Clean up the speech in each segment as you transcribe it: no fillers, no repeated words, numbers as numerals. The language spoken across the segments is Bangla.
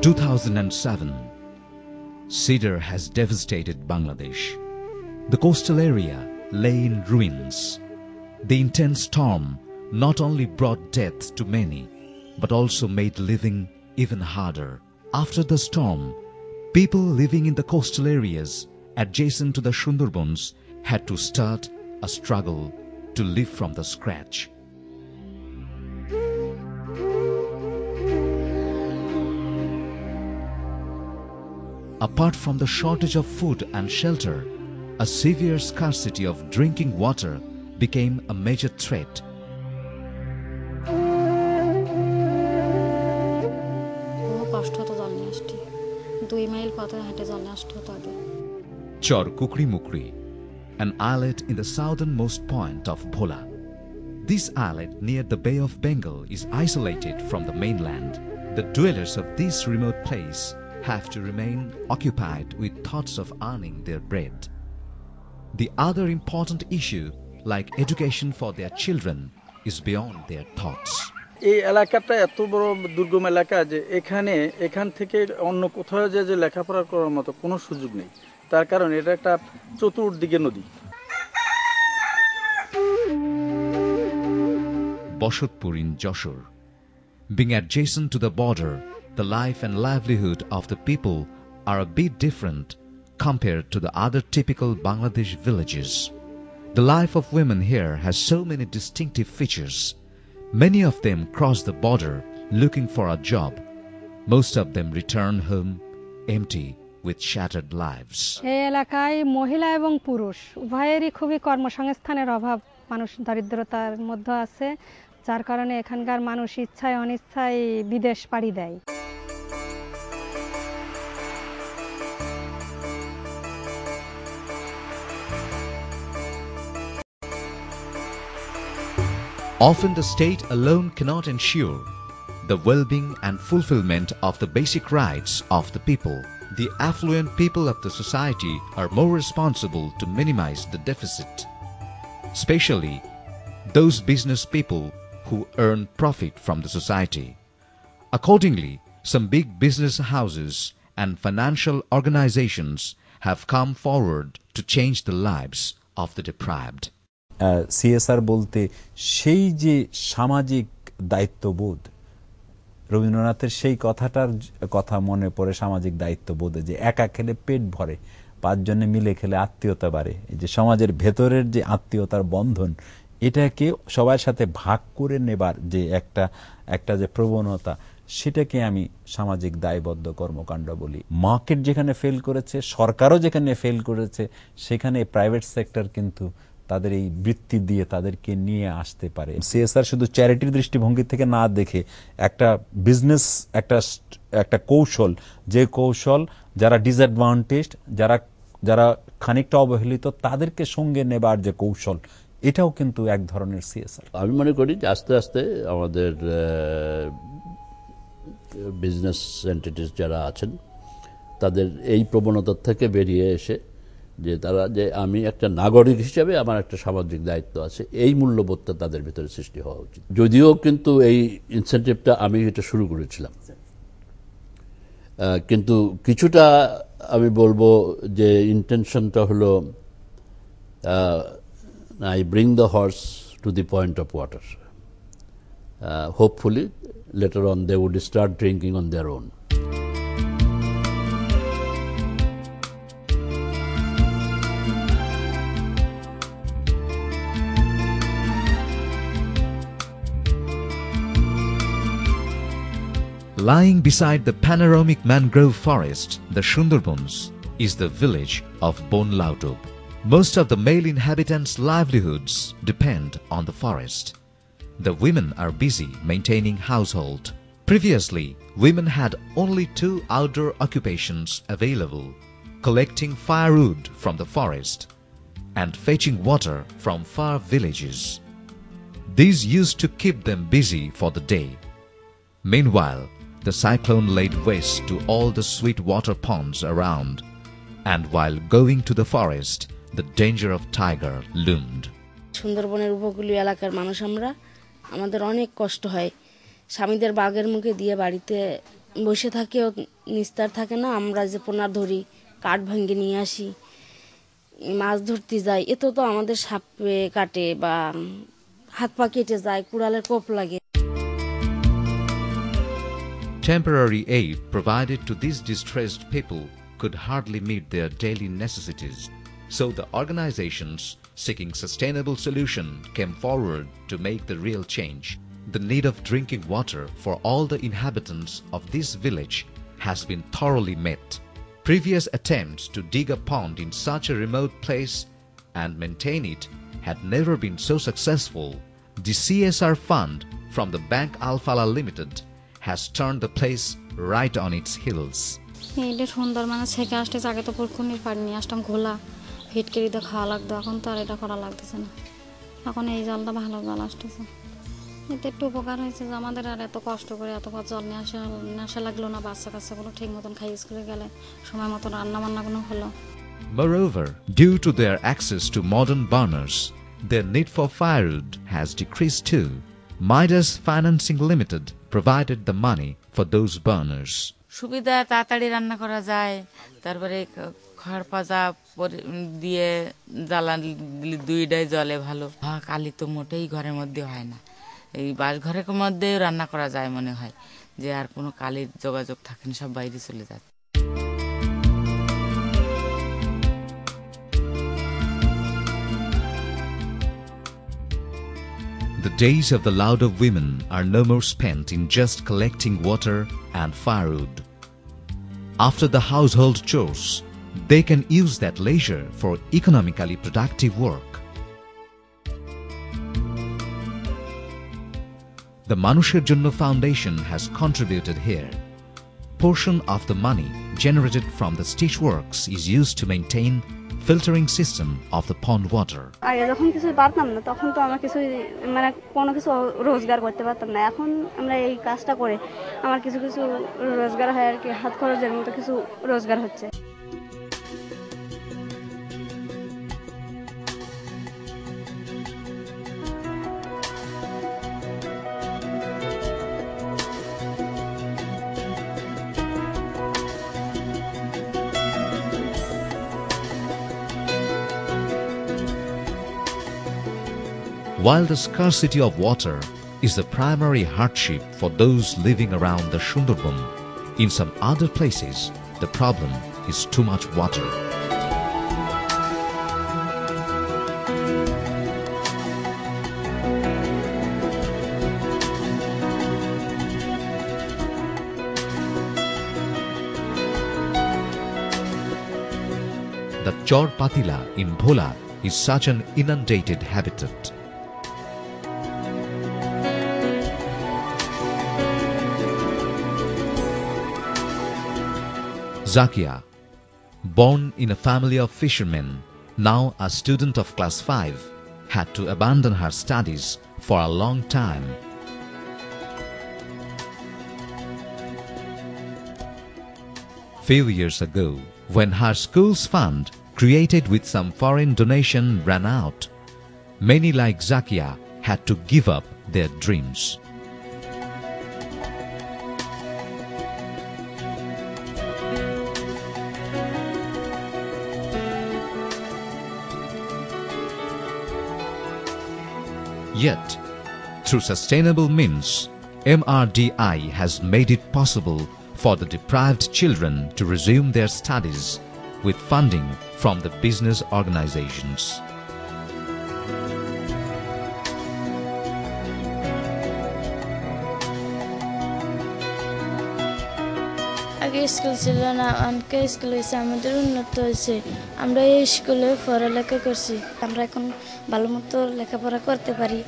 2007. Cedar has devastated Bangladesh. The coastal area lay in ruins. The intense storm not only brought death to many, but also made living even harder. After the storm, people living in the coastal areas adjacent to the Sundarbans had to start a struggle to live from the scratch. Apart from the shortage of food and shelter, a severe scarcity of drinking water became a major threat. Chor Kukri Mukri, an islet in the southernmost point of Bhola. This islet near the Bay of Bengal is isolated from the mainland. The dwellers of this remote place have to remain occupied with thoughts of earning their bread. The other important issue, like education for their children, is beyond their thoughts. এই এলাকাটা এত বড় দুর্গম এলাকা যে এখান থেকে অন্য কোথাও যে লেখাপড়া করার মতো কোনো সুযোগ নেই। তার কারণ এটা একটা চতুর্দিকে নদী। Boshotpur in Joshore. Being adjacent to the border, the life and livelihood of the people are a bit different compared to the other typical Bangladesh villages. The life of women here has so many distinctive features. Many of them cross the border looking for a job. Most of them return home empty with shattered lives. এই এলাকায় মহিলা এবং পুরুষ উভয়েরই খুবই কর্মসংস্থানের অভাব মানুষ দারিদ্রতার মধ্যে আছে, যার কারণে এখানকার মানুষ ইচ্ছায় অনিচ্ছায় বিদেশ পাড়ি দেয়। Often the state alone cannot ensure the well-being and fulfillment of the basic rights of the people. The affluent people of the society are more responsible to minimize the deficit, especially those business people who earn profit from the society. Accordingly, some big business houses and financial organizations have come forward to change the lives of the deprived. CSR বলতে সেই যে সামাজিক দায়িত্ববোধ, রবীন্দ্রনাথের সেই কথাটার কথা মনে পড়ে, সামাজিক দায়িত্ববোধে যে একা খেলে পেট ভরে, পাঁচজনে মিলে খেলে আত্মীয়তা বাড়ে। এই যে সমাজের ভেতরের যে আত্মীয়তার বন্ধন, এটাকে সবার সাথে ভাগ করে নেবার যে একটা যে প্রবণতা, সেটাকে আমি সামাজিক দায়বদ্ধ কর্মকাণ্ড বলি। মার্কেট যেখানে ফেল করেছে, সরকারও যেখানে ফেল করেছে, সেখানে প্রাইভেট সেক্টর কিন্তু তাদের এই বৃত্তি দিয়ে তাদেরকে নিয়ে আসতে পারে। সিএসআর শুধু চ্যারিটির দৃষ্টিভঙ্গি থেকে না দেখে একটা বিজনেস, একটা কৌশল, যে কৌশল যারা ডিসঅ্যাডভান্টেজড, যারা খানিকটা অবহেলিত, তাদেরকে সঙ্গে নেবার যে কৌশল, এটাও কিন্তু এক ধরনের সিএসআর। আমি মনে করি যে আস্তে আস্তে আমাদের বিজনেস এন্টিটিস যারা আছেন, তাদের এই প্রবণতার থেকে বেরিয়ে এসে যে তারা যে আমি একটা নাগরিক হিসেবে আমার একটা সামাজিক দায়িত্ব আছে, এই মূল্যবোধটা তাদের ভিতরে সৃষ্টি হওয়া উচিত। যদিও কিন্তু এই ইনসেন্টিভটা আমি এটা শুরু করেছিলাম, কিন্তু কিছুটা আমি বলবো যে ইন্টেনশনটা হলো I bring the horse to the point of water. Hopefully later on they would start drinking on their own. Lying beside the panoramic mangrove forest, the Sundarbans, is the village of Bonlautub. Most of the male inhabitants' livelihoods depend on the forest. The women are busy maintaining household. Previously, women had only 2 outdoor occupations available: collecting firewood from the forest and fetching water from far villages. These used to keep them busy for the day. Meanwhile, the cyclone laid waste to all the sweet water ponds around, and while going to the forest, the danger of tiger loomed. সুন্দরবনের উপকূলীয় এলাকার মানুষ আমরা, আমাদের অনেক কষ্ট হয়। স্বামীদের বাঘের মুখে দিয়ে বাড়িতে বসে থাকে, নিস্তার থাকে না, আমরা যে পোনা ধরি, কাঠ ভাঙে নিয়ে আসি, মাছ ধরতে যাই, এতে তো আমাদের সাপে কাটে বা হাত পা কেটে যায়, কুড়ালের কোপ লাগে। Temporary aid provided to these distressed people could hardly meet their daily necessities. So the organizations seeking sustainable solution came forward to make the real change. The need of drinking water for all the inhabitants of this village has been thoroughly met. Previous attempts to dig a pond in such a remote place and maintain it had never been so successful. The CSR fund from the Bank Alfala Limited has turned the place right on its heels. এটা সুন্দর মানে ছেঁকে আসতে আগে তো পুরকুনির পানি নিয়ে আসতাম ঘোলা ফিটকিরি দিয়ে খাওয়া লাগতো, এখন তো আর এটা করা লাগতেছে না, এখন এই জলটা ভালো জল আসতেছে। এতে একটু উপকার হয়েছে যে আমাদের আর এত কষ্ট করে এত জল নিয়ে আসা লাগলো না, বাচ্চা কাচ্চাগুলো ঠিক মতন খাই স্কুলে গেলে সময় মতন রান্না বান্নাগুলো হলো। Moreover, due to their access to modern burners, their need for firewood has decreased too. Midas Financing Limited provided the money for those burners. সুবিধা, তাড়াতাড়ি রান্না করা যায়, তারপরে খড় পাজা দিয়ে জ্বালানি দুইটাই জলে ভালো। কালি তো মোটেই ঘরের মধ্যে হয় না, এই বাস ঘরের মধ্যে রান্না করা যায়, মনে হয় যে আর কোনো কালির যোগাযোগ থাকে না, সব বাইরে চলে যাচ্ছে। The days of the Laudup women are no more spent in just collecting water and firewood. After the household chores, they can use that leisure for economically productive work. The Manusher Jonno Foundation has contributed here. Portion of the money generated from the stitch works is used to maintain filtering system of the pond water. আগে যখন কিছু পারতাম না তখন তো আমরা কিছু মানে কোনো কিছু রোজগার করতে পারতাম না, এখন আমরা এই কাজটা করে আমার কিছু কিছু রোজগার হয় আর কি, হাত খরচের মতো কিছু রোজগার হচ্ছে। While the scarcity of water is the primary hardship for those living around the Sundarban, in some other places the problem is too much water. The Chor Patila in Bhola is such an inundated habitat. Zakia, born in a family of fishermen, now a student of class 5, had to abandon her studies for a long time. Few years ago, when her school's fund, created with some foreign donation, ran out, many like Zakia had to give up their dreams. Yet, through sustainable means, MRDI has made it possible for the deprived children to resume their studies with funding from the business organizations. আগে স্কুল ছিল না, অনেক স্কুল হয়েছে, আমাদের উন্নত হয়েছে, আমরা এই স্কুলে পড়ালেখা করছি, আমরা এখন ভালো মতো লেখাপড়া করতে পারি,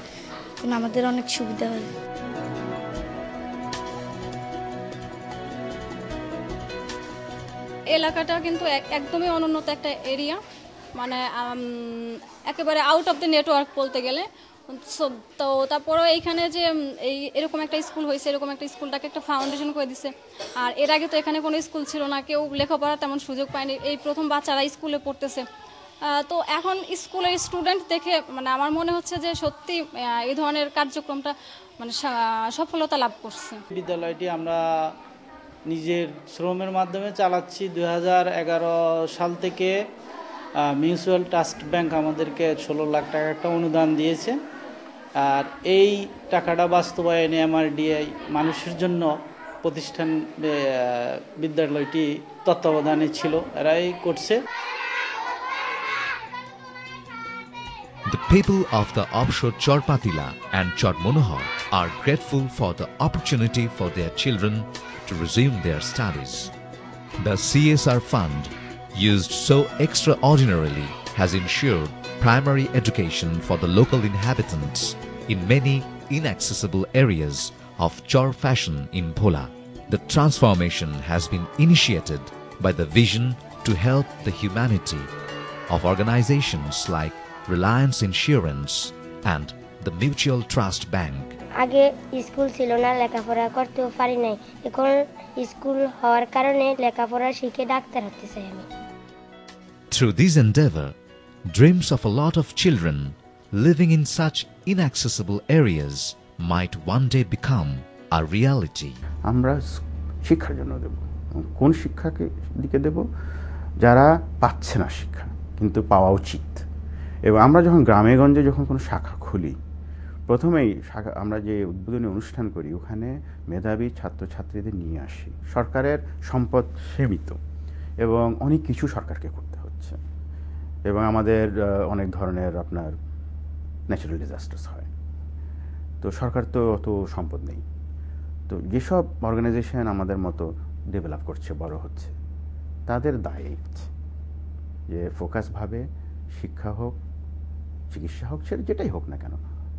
এখন আমাদের অনেক সুবিধা হয়। এলাকাটা কিন্তু একদমই অনুন্নত একটা এরিয়া, মানে একেবারে আউট অফ দ্য নেটওয়ার্ক বলতে গেলে। তো তারপরেও এইখানে যে এরকম একটা স্কুল হয়েছে, এরকম একটা স্কুলটাকে একটা ফাউন্ডেশন করে দিছে। আর এর আগে তো এখানে কোনো স্কুল ছিল না, কেউ লেখাপড়ার তেমন সুযোগ পায়নি, এই প্রথম বাচ্চারা স্কুলে পড়তেছে। তো এখন স্কুলের স্টুডেন্ট দেখে মানে আমার মনে হচ্ছে যে সত্যি এই ধরনের কার্যক্রমটা মানে সফলতা লাভ করছে। বিদ্যালয়টি আমরা নিজের শ্রমের মাধ্যমে চালাচ্ছি। 2011 সাল থেকে মিউচুয়াল ট্রাস্ট ব্যাংক আমাদেরকে 16 লাখ টাকা একটা অনুদান দিয়েছে। আর এই টাকাটা বাস্তবায়নে MRDI মানুষের জন্য প্রতিষ্ঠান বিদ্যালয়টি তত্ত্বাবধানে ছিল, এরাই করছে। The people of the offshore Chorpatila and Chor Monohar are grateful for the opportunity for their children to resume their studies. The CSR fund, used so extraordinarily, has ensured primary education for the local inhabitants in many inaccessible areas of Chor fashion in Bhola. The transformation has been initiated by the vision to help the humanity of organizations like Reliance Insurance and the Mutual Trust Bank. আগে স্কুল ছিল না, লেখাপড়া করতেও পারি নাই। এখন স্কুল হওয়ার কারণে লেখাপড়া শিখে ডাক্তার হতে চাই আমি। Through this endeavor, dreams of a lot of children living in such inaccessible areas might one day become a reality. আমরা শিক্ষার জন্য দেব, কোন শিক্ষাকে দিকে দেব? যারা পাচ্ছে না শিক্ষা কিন্তু পাওয়া উচিত। এবং আমরা যখন গ্রামে গঞ্জে যখন কোনো শাখা খুলি, প্রথমেই আমরা যে উদ্বোধনী অনুষ্ঠান করি ওখানে মেধাবী ছাত্রছাত্রীদের নিয়ে আসি। সরকারের সম্পদ সীমিত এবং অনেক কিছু সরকারকে করতে হচ্ছে, এবং আমাদের অনেক ধরনের আপনার ন্যাচারাল ডিজাস্টার্স হয়, তো সরকার তো অত সম্পদ নেই। তো যেসব অর্গানাইজেশন আমাদের মতো ডেভেলপ করছে, বড় হচ্ছে, তাদের দায়িত্ব যে ফোকাসভাবে শিক্ষা হোক, চিকিৎসা হোক, সেটা যেটাই হোক না কেন,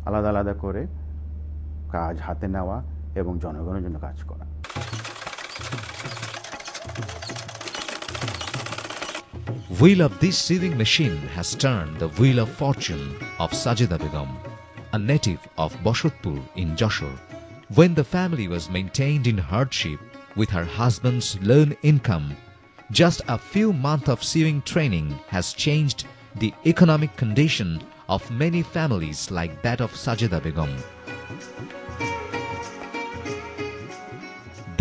আলাদা আলাদা করে কাজ হাতে নেওয়া এবং জনগণের জন্য কাজ করা। Wheel of this sewing machine has turned the wheel of fortune of Sajida Begum, a native of Boshotpur in Jashore. When the family was maintained in hardship with her husband's lone income, just a few months of sewing training has changed the economic condition of many families like that of Sajida Begum.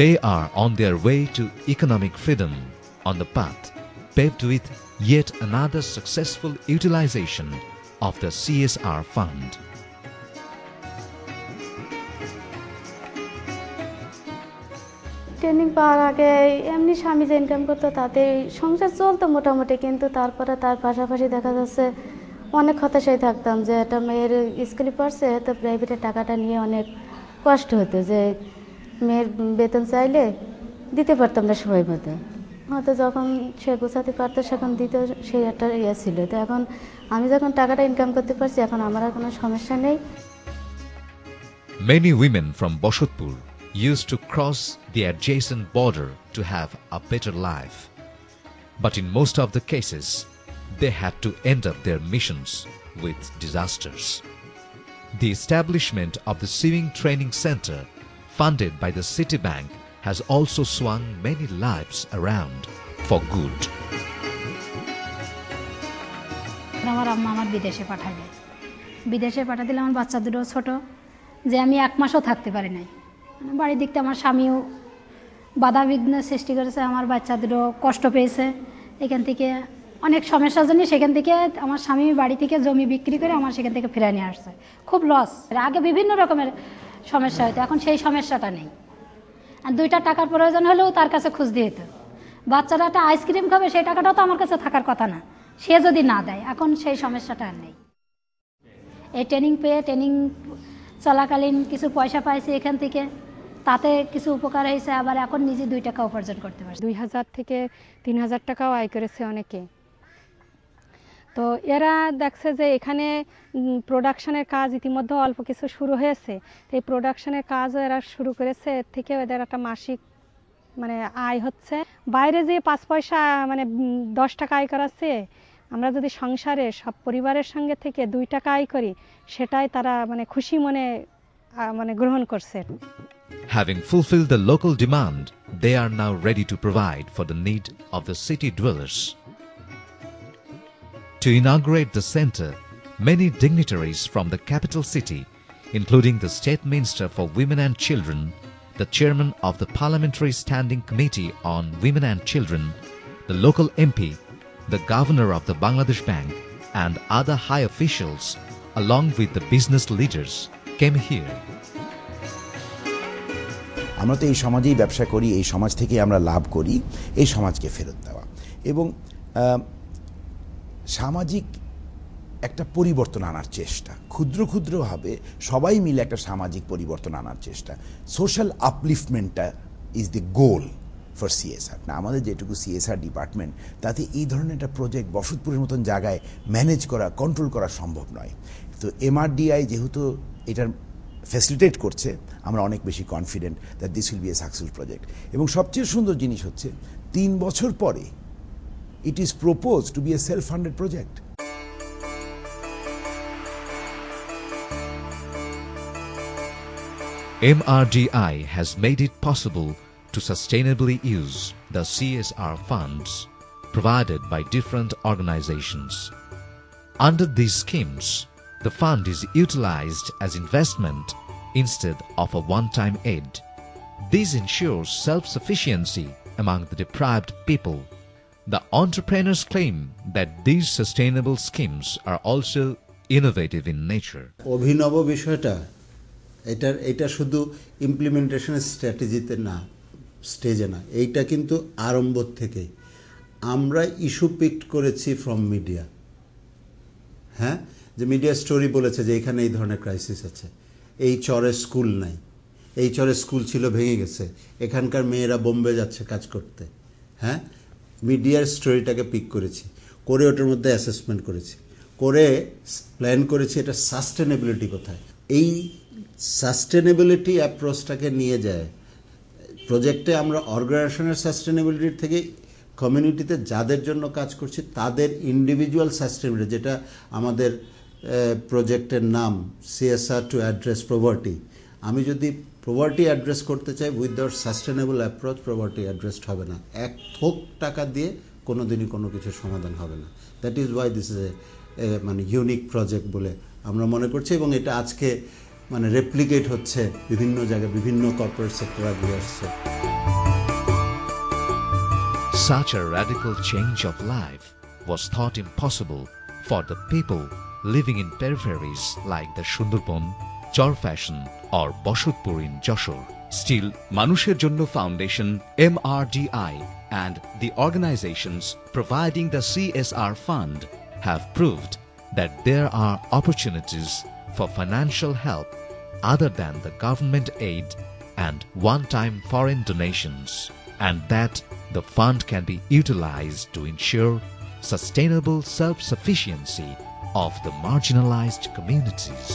They are on their way to economic freedom on the path paved with yet another successful utilization of the CSR fund. Training পাওয়ার আগে এমনি স্বামী যে ইনকাম করতো তাতে সংসার চলতো মোটামুটি, কিন্তু তারপরে তার পাশাপাশি দেখা যাচ্ছে অনেক হতাশায় থাকতাম যে একটা মেয়ের স্কুলে পড়ছে, তো প্রাইভেটের টাকাটা নিয়ে অনেক কষ্ট হতো যে মেয়ের বেতন চাইলে দিতে পারতাম না সময় মতো, হয়তো যখন সে গোছাতে পারতো সেখন দিতে সেই একটা ইয়ে ছিল। তো এখন আমি যখন টাকাটা ইনকাম করতে পারছি, এখন আমার আর কোনো সমস্যা নেই। Many women from Boshotpur used to cross the adjacent border to have a better life. But in most of the cases, they had to end up their missions with disasters. The establishment of the sewing training center, funded by the Citibank, has also swung many lives around for good. আমার আম্মা আমার বিদেশে পাঠাবে, বিদেশে পাঠা দিলে আমার বাচ্চা দুটো ছোট, যে আমি এক মাসও থাকতে পারি নাই। বাড়ির দিকতে আমার স্বামীও বাধা বিঘ্ন সৃষ্টি করেছে, আমার বাচ্চা দুটো কষ্ট পেয়েছে। এখান থেকে অনেক সমস্যার জন্য সেখান থেকে আমার স্বামী বাড়ি থেকে জমি বিক্রি করে আমার সেখান থেকে ফিরে নিয়ে আসছে। খুব লস। আগে বিভিন্ন রকমের সমস্যা হতো, এখন সেই সমস্যাটা নেই। আর 2টা টাকার প্রয়োজন হলেও তার কাছে খুঁজ দিয়ে হতো। বাচ্চারা একটা আইসক্রিম খাবে, সেই টাকাটাও তো আমার কাছে থাকার কথা না, সে যদি না দেয়। এখন সেই সমস্যাটা আর নেই। এই ট্রেনিং পেয়ে, ট্রেনিং চলাকালীন কিছু পয়সা পাইছি এখান থেকে, তাতে কিছু উপকার হয়েছে। আবার এখন নিজে 2 টাকা উপার্জন করতে পারছি। 2000 থেকে 3000 টাকাও আয় করেছে অনেকে। তো এরা দেখছে যে এখানে প্রোডাকশনের কাজ ইতিমধ্যে অল্প কিছু শুরু হয়েছে, তো এই প্রোডাকশনের কাজও এরা শুরু করেছে। এর থেকে এদের একটা মাসিক মানে আয় হচ্ছে। বাইরে যে 5 পয়সা মানে 10 টাকা আয় করাচ্ছে, আমরা যদি সংসারে সব পরিবারের সঙ্গে থেকে 2 টাকা আয় করি, সেটাই তারা মানে খুশি মনে মানে গ্রহণ করছে। Having fulfilled the local demand, they are now ready to provide for the need of the city dwellers. To inaugurate the center, many dignitaries from the capital city, including the State Minister for Women and Children, the chairman of the Parliamentary Standing Committee on Women and Children, the local MP, the governor of the Bangladesh Bank, and other high officials, along with the business leaders, came here. আমরা তো এই সমাজেই ব্যবসা করি, এই সমাজ থেকে আমরা লাভ করি, এই সমাজকে ফেরত দেওয়া এবং সামাজিক একটা পরিবর্তন আনার চেষ্টা, ক্ষুদ্র ক্ষুদ্রভাবে সবাই মিলে একটা সামাজিক পরিবর্তন আনার চেষ্টা, সোশ্যাল আপলিফটমেন্টটা is the goal for CSR. না, আমাদের যেটুকু সিএসআর ডিপার্টমেন্ট, তাতে এই ধরনের একটা প্রজেক্ট বসতপুরের মতন জায়গায় ম্যানেজ করা, কন্ট্রোল করা সম্ভব নয়। তো এমআরডিআই যেহেতু এটার ফ্যাসিলিটেট করছে, আমরা অনেক বেশি confident that this will be a successful project. এবং সবচেয়ে সুন্দর জিনিস হচ্ছে 3 বছর পরে it is propose to be a self funded project. MRDI has made it possible to sustainably use the CSR funds provided by different organizations. Under these schemes, the fund is utilized as investment instead of a one-time aid. This ensures self-sufficiency among the deprived people. The entrepreneurs claim that these sustainable schemes are also innovative in nature. অভিনব বিষয়টা এটা শুধু ইমপ্লিমেন্টেশনের স্ট্র্যাটেজিতে না, স্টেজে না, এইটা কিন্তু আরম্ভ থেকে আমরা ইস্যু পিকড করেছি ফ্রম মিডিয়া। হ্যাঁ, যে মিডিয়া স্টোরি বলেছে যে এখানে এই ধরনের ক্রাইসিস আছে, এই চরে স্কুল নাই, এই চরে স্কুল ছিল ভেঙে গেছে, এখানকার মেয়েরা বোম্বে যাচ্ছে কাজ করতে। হ্যাঁ, মিডিয়ার স্টোরিটাকে পিক করেছি, করে ওটার মধ্যে অ্যাসেসমেন্ট করেছি, করে প্ল্যান করেছি এটা সাস্টেনেবিলিটি কোথায়। এই সাস্টেনেবিলিটি অ্যাপ্রোচটাকে নিয়ে যায় প্রজেক্টে। আমরা অর্গানাইজেশনের সাস্টেনেবিলিটির থেকে কমিউনিটিতে যাদের জন্য কাজ করছি তাদের ইন্ডিভিজুয়াল সাস্টেনেবিলিটি, যেটা আমাদের প্রজেক্টের নাম সিএসআর টু অ্যাড্রেস প্রভার্টি। আমি যদি প্রভার্টি অ্যাড্রেস করতে চাই without sustainable approach, poverty addressed হবে না। এক থোক টাকা দিয়ে কোনো দিনই কোনো কিছুর সমাধান হবে না। That is why this is a মানে ইউনিক প্রজেক্ট বলে আমরা মনে করছি, এবং এটা আজকে মানে রেপ্লিকেট হচ্ছে বিভিন্ন জায়গায়, বিভিন্ন কর্পোরেট সেক্টর আগে আসছে। Such a radical change of life was thought impossible for the people living in peripheries like the Sunderbon, Chorfashion or Boshutpur in Joshore. Still, Manusher Jonno Foundation, MRDI and the organizations providing the CSR fund have proved that there are opportunities for financial help other than the government aid and one-time foreign donations, and that the fund can be utilized to ensure sustainable self-sufficiency of the marginalized communities.